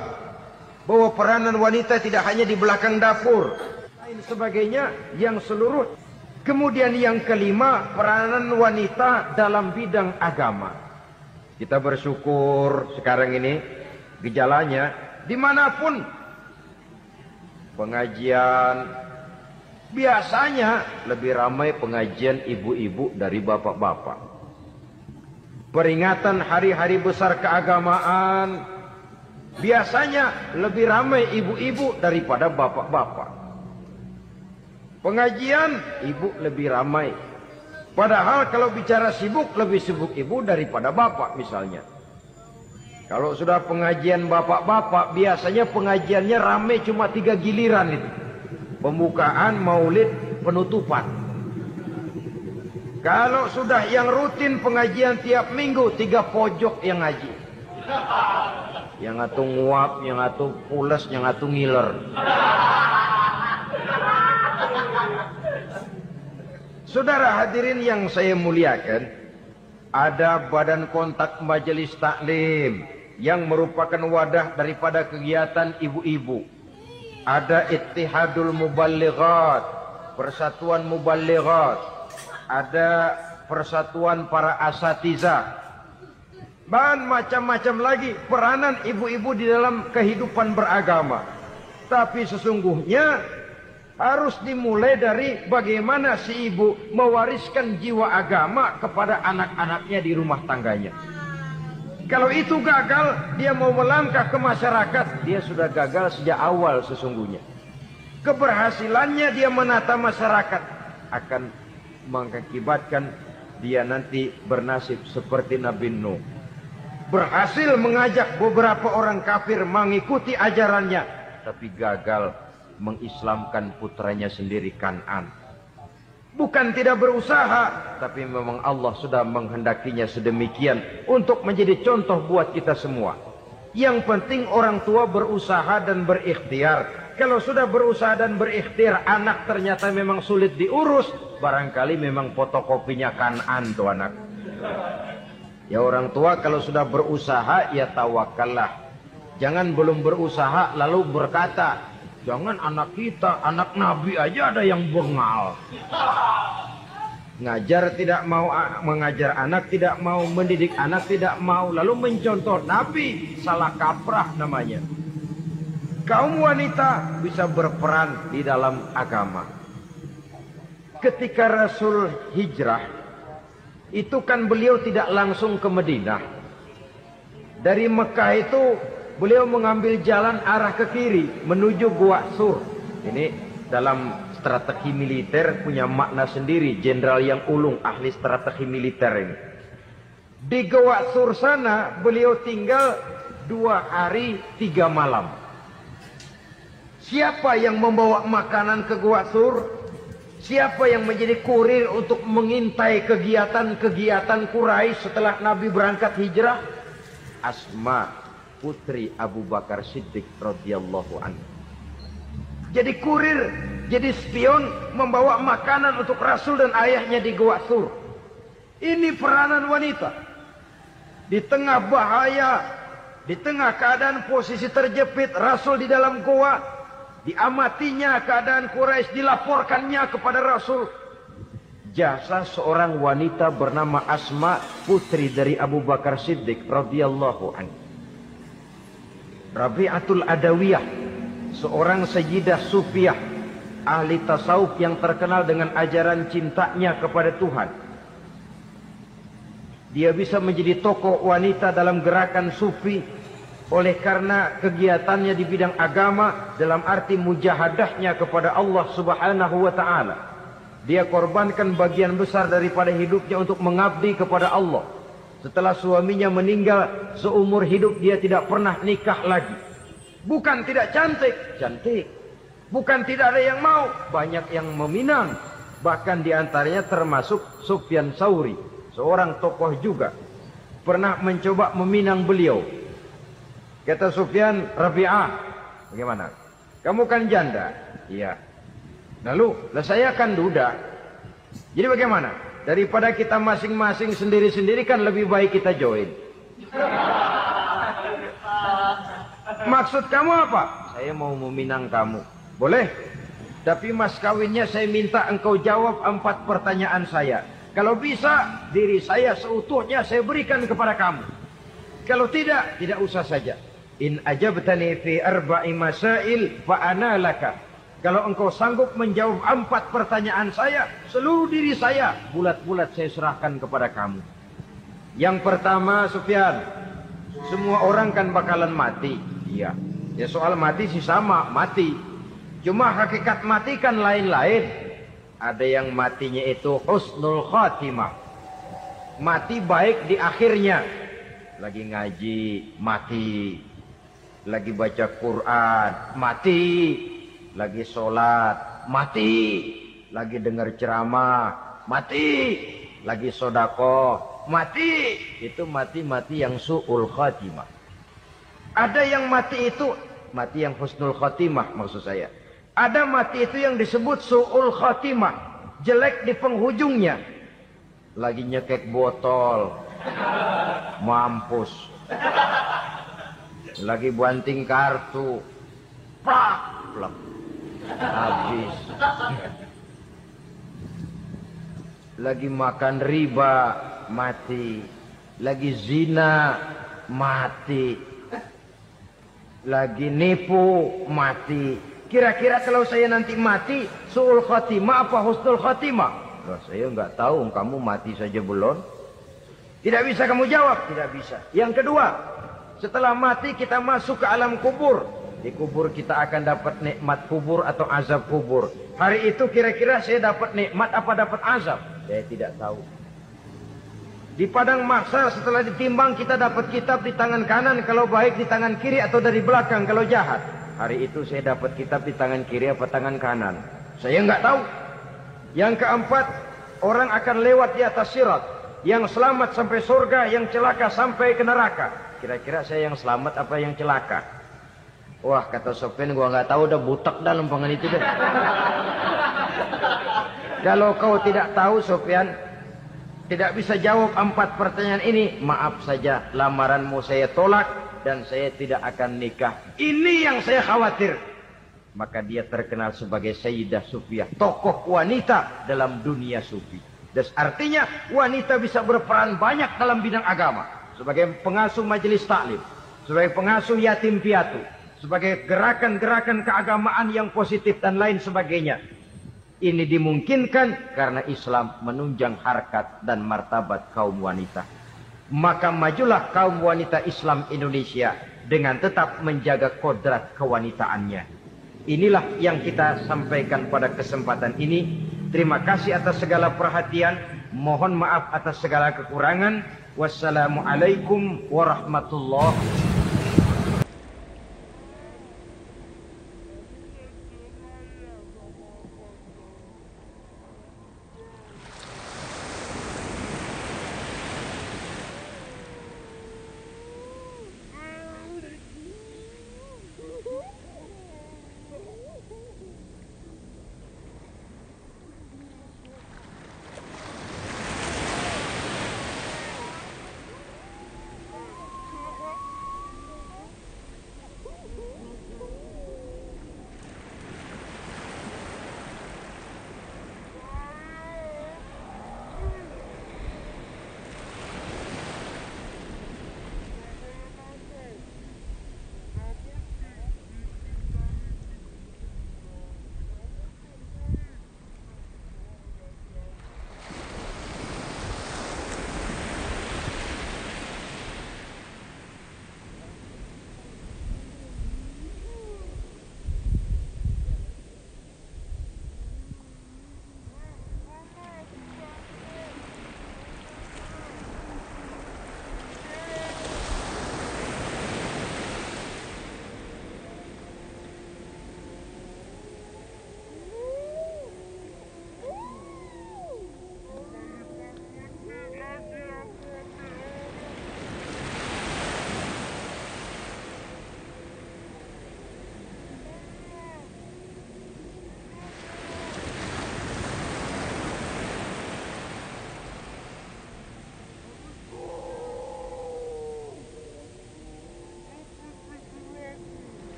Bahwa peranan wanita tidak hanya di belakang dapur. Lain sebagainya yang seluruh. Kemudian yang kelima, peranan wanita dalam bidang agama. Kita bersyukur sekarang ini gejalanya dimanapun pengajian, biasanya lebih ramai pengajian ibu-ibu dari bapak-bapak. Peringatan hari-hari besar keagamaan, biasanya lebih ramai ibu-ibu daripada bapak-bapak. Pengajian, ibu lebih ramai. Padahal kalau bicara sibuk, lebih sibuk ibu daripada bapak misalnya. Kalau sudah pengajian bapak-bapak, biasanya pengajiannya ramai cuma 3 giliran itu. Pembukaan, maulid, penutupan. Kalau sudah yang rutin pengajian tiap minggu, 3 pojok yang ngaji. Yang atu nguap, yang atu pules, yang atu ngiler. Saudara hadirin yang saya muliakan, ada badan kontak majelis taklim yang merupakan wadah daripada kegiatan ibu-ibu. Ada Ittihadul Muballighat, Persatuan Muballighat. Ada Persatuan Para Asatiza. Dan macam-macam lagi peranan ibu-ibu di dalam kehidupan beragama. Tapi sesungguhnya harus dimulai dari bagaimana si ibu mewariskan jiwa agama kepada anak-anaknya di rumah tangganya. Kalau itu gagal, dia mau melangkah ke masyarakat, dia sudah gagal sejak awal sesungguhnya. Keberhasilannya dia menata masyarakat akan mengakibatkan dia nanti bernasib seperti Nabi Nuh. Berhasil mengajak beberapa orang kafir mengikuti ajarannya, tapi gagal mengislamkan putranya sendiri Kan'an. Bukan tidak berusaha, tapi memang Allah sudah menghendakinya sedemikian untuk menjadi contoh buat kita semua. Yang penting orang tua berusaha dan berikhtiar. Kalau sudah berusaha dan berikhtiar, anak ternyata memang sulit diurus, barangkali memang fotokopinya Kan'an tuh anak. Ya orang tua kalau sudah berusaha, ya tawakallah. Jangan belum berusaha lalu berkata, jangan anak kita, anak Nabi aja ada yang bengal. Ngajar tidak mau, mengajar anak tidak mau, mendidik anak tidak mau, lalu mencontoh Nabi, salah kaprah namanya. Kaum wanita bisa berperan di dalam agama. Ketika Rasul hijrah, itu kan beliau tidak langsung ke Madinah. Dari Mekah itu beliau mengambil jalan arah ke kiri menuju Gua Sur. Ini dalam strategi militer punya makna sendiri. Jenderal yang ulung, ahli strategi militer ini. Di Gua Sur sana beliau tinggal 2 hari 3 malam. Siapa yang membawa makanan ke Gua Sur? Siapa yang menjadi kurir untuk mengintai kegiatan-kegiatan Quraisy setelah Nabi berangkat hijrah? Asma, putri Abu Bakar Siddiq radhiyallahu anhu. Jadi kurir, jadi spion, membawa makanan untuk Rasul dan ayahnya di Gua Sur. Ini peranan wanita. Di tengah bahaya, di tengah keadaan posisi terjepit, Rasul di dalam gua, diamatinya keadaan Quraisy, dilaporkannya kepada Rasul. Jasa seorang wanita bernama Asma, putri dari Abu Bakar Siddiq radhiyallahu anhu. Rabi'atul Adawiyah, seorang sayyidah sufiyah, ahli tasawuf yang terkenal dengan ajaran cintanya kepada Tuhan. Dia bisa menjadi tokoh wanita dalam gerakan sufi oleh karena kegiatannya di bidang agama, dalam arti mujahadahnya kepada Allah Subhanahu wa taala. Dia korbankan bagian besar daripada hidupnya untuk mengabdi kepada Allah. Setelah suaminya meninggal, seumur hidup dia tidak pernah nikah lagi. Bukan tidak cantik, cantik. Bukan tidak ada yang mau, banyak yang meminang. Bahkan diantaranya termasuk Sufyan Tsauri, seorang tokoh juga. Pernah mencoba meminang beliau. Kata Sufyan, Rabi'ah, bagaimana? Kamu kan janda? Iya. Lalu, saya kan duda. Jadi bagaimana? Daripada kita masing-masing sendiri-sendiri kan lebih baik kita join. Maksud kamu apa? Saya mau meminang kamu. Boleh? Tapi mas kawinnya saya minta engkau jawab 4 pertanyaan saya. Kalau bisa, diri saya seutuhnya saya berikan kepada kamu. Kalau tidak, tidak usah saja. In ajabtani fi 4 masail fa ana laka. Kalau engkau sanggup menjawab 4 pertanyaan saya, seluruh diri saya bulat-bulat saya serahkan kepada kamu. Yang pertama, Sufyan, semua orang kan bakalan mati. Iya. Ya soal mati sih sama, mati. Cuma hakikat mati kan lain-lain. Ada yang matinya itu husnul khatimah. Mati baik di akhirnya. Lagi ngaji, mati. Lagi baca Quran, mati. Lagi sholat, mati. Lagi dengar ceramah, mati. Lagi sodako, mati. Itu mati-mati yang su'ul khatimah. Ada yang mati itu, mati yang husnul khatimah maksud saya. Ada mati itu yang disebut su'ul khatimah, jelek di penghujungnya. Lagi nyekek botol, mampus. Lagi banting kartu, plak, plak. Habis. Lagi makan riba, mati. Lagi zina, mati. Lagi nipu, mati. Kira-kira kalau saya nanti mati, su'ul khatimah apa husnul khatimah? Loh, saya nggak tahu, kamu mati saja belum. Tidak bisa kamu jawab? Tidak bisa. Yang kedua, setelah mati kita masuk ke alam kubur. Di kubur kita akan dapat nikmat kubur atau azab kubur. Hari itu kira-kira saya dapat nikmat apa dapat azab? Saya tidak tahu. Di padang mahsyar setelah ditimbang kita dapat kitab di tangan kanan kalau baik, di tangan kiri atau dari belakang kalau jahat. Hari itu saya dapat kitab di tangan kiri apa tangan kanan? Saya nggak tahu. Yang keempat, orang akan lewat di atas sirat. Yang selamat sampai surga, yang celaka sampai ke neraka. Kira-kira saya yang selamat apa yang celaka? Wah, kata Sofyan, gua nggak tahu, udah butek dah lempangan itu deh. Kalau kau tidak tahu, Sofyan, tidak bisa jawab 4 pertanyaan ini, maaf saja, lamaranmu saya tolak dan saya tidak akan nikah. Ini yang saya khawatir. Maka dia terkenal sebagai Sayyidah Sufiyah, tokoh wanita dalam dunia sufi. Dan artinya wanita bisa berperan banyak dalam bidang agama. Sebagai pengasuh majelis taklim, sebagai pengasuh yatim piatu, sebagai gerakan-gerakan keagamaan yang positif dan lain sebagainya. Ini dimungkinkan karena Islam menunjang harkat dan martabat kaum wanita. Maka majulah kaum wanita Islam Indonesia dengan tetap menjaga kodrat kewanitaannya. Inilah yang kita sampaikan pada kesempatan ini. Terima kasih atas segala perhatian. Mohon maaf atas segala kekurangan. Wassalamualaikum warahmatullahi wabarakatuh.